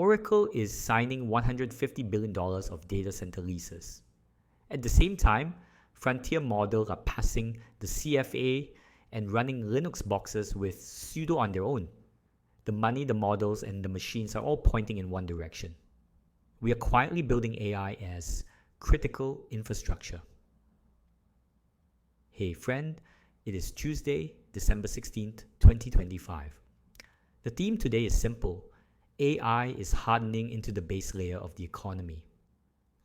Oracle is signing $150 billion of data center leases. At the same time, frontier models are passing the CFA and running Linux boxes with sudo on their own. The money, the models, and the machines are all pointing in one direction. We are quietly building AI as critical infrastructure. Hey friend, it is Tuesday, December 16th, 2025. The theme today is simple. AI is hardening into the base layer of the economy.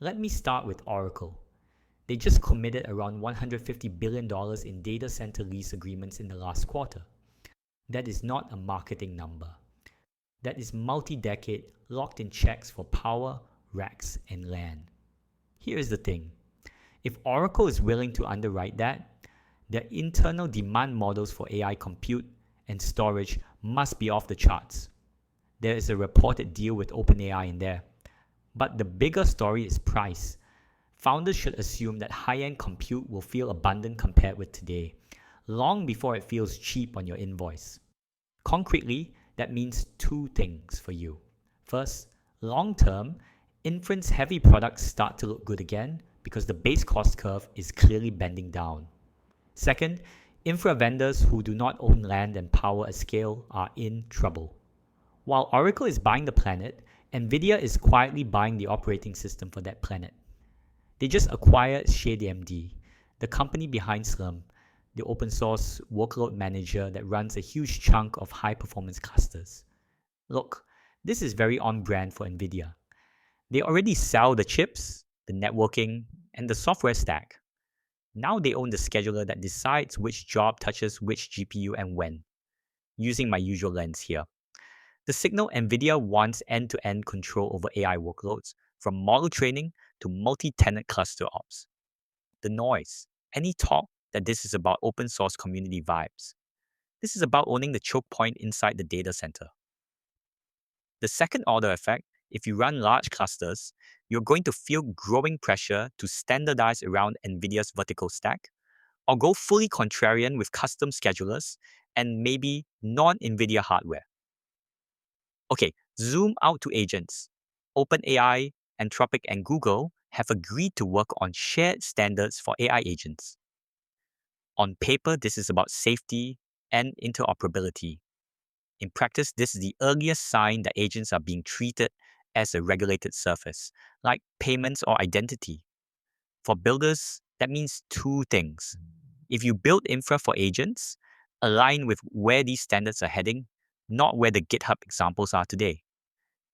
Let me start with Oracle. They just committed around $150 billion in data center lease agreements in the last quarter. That is not a marketing number. That is multi-decade locked-in checks for power, racks, and land. Here's the thing. If Oracle is willing to underwrite that, their internal demand models for AI compute and storage must be off the charts. There is a reported deal with OpenAI in there. But the bigger story is price. Founders should assume that high-end compute will feel abundant compared with today, long before it feels cheap on your invoice. Concretely, that means two things for you. First, long-term, inference-heavy products start to look good again because the base cost curve is clearly bending down. Second, infra vendors who do not own land and power at scale are in trouble. While Oracle is buying the planet, NVIDIA is quietly buying the operating system for that planet. They just acquired SchedMD, the company behind SLURM, the open source workload manager that runs a huge chunk of high-performance clusters. Look, this is very on-brand for NVIDIA. They already sell the chips, the networking, and the software stack. Now they own the scheduler that decides which job touches which GPU and when, using my usual lens here. The signal NVIDIA wants end-to-end control over AI workloads, from model training to multi-tenant cluster ops. The noise, any talk that this is about open source community vibes. This is about owning the choke point inside the data center. The second order effect, if you run large clusters, you're going to feel growing pressure to standardize around NVIDIA's vertical stack, or go fully contrarian with custom schedulers and maybe non-NVIDIA hardware. Okay, zoom out to agents. OpenAI, Anthropic, and Google have agreed to work on shared standards for AI agents. On paper, this is about safety and interoperability. In practice, this is the earliest sign that agents are being treated as a regulated surface, like payments or identity. For builders, that means two things. If you build infra for agents, align with where these standards are heading, not where the GitHub examples are today.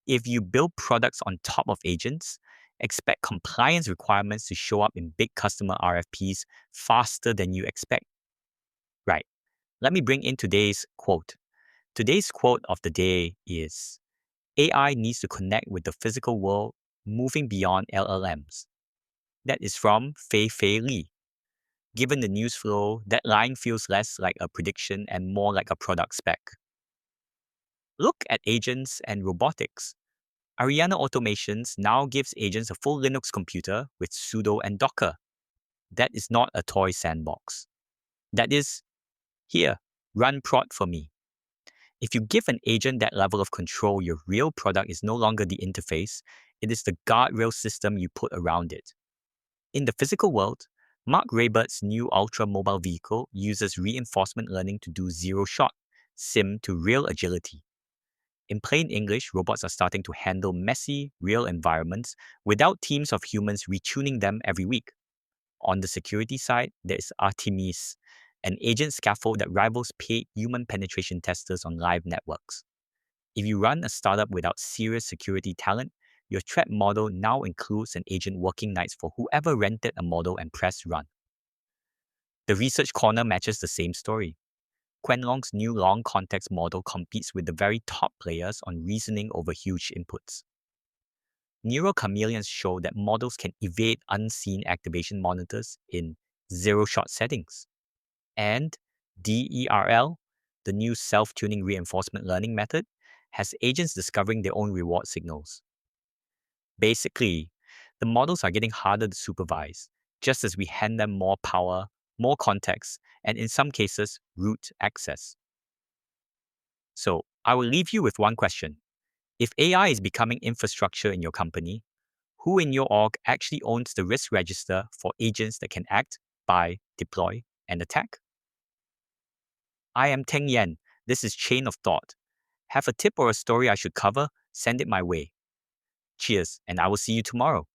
If you build products on top of agents, expect compliance requirements to show up in big customer RFPs faster than you expect. Right. Let me bring in today's quote. Today's quote of the day is, AI needs to connect with the physical world, moving beyond LLMs. That is from Fei Li. Given the news flow, that line feels less like a prediction and more like a product spec. Look at agents and robotics. Ariana Automations now gives agents a full Linux computer with sudo and Docker. That is not a toy sandbox. That is, here, run prod for me. If you give an agent that level of control, your real product is no longer the interface, it is the guardrail system you put around it. In the physical world, Mark Raybert's new Ultra mobile vehicle uses reinforcement learning to do zero-shot, sim to real agility. In plain English, robots are starting to handle messy, real environments without teams of humans retuning them every week. On the security side, there is Artemis, an agent scaffold that rivals paid human penetration testers on live networks. If you run a startup without serious security talent, your threat model now includes an agent working nights for whoever rented a model and pressed run. The Research Corner matches the same story. Quenlong's new long context model competes with the very top players on reasoning over huge inputs. Neural chameleons show that models can evade unseen activation monitors in zero-shot settings. And DERL, the new self-tuning reinforcement learning method, has agents discovering their own reward signals. Basically, the models are getting harder to supervise, just as we hand them more power, more context, and in some cases, root access. So I will leave you with one question. If AI is becoming infrastructure in your company, who in your org actually owns the risk register for agents that can act, buy, deploy, and attack? I am Teng Yan. This is Chain of Thought. Have a tip or a story I should cover? Send it my way. Cheers, and I will see you tomorrow.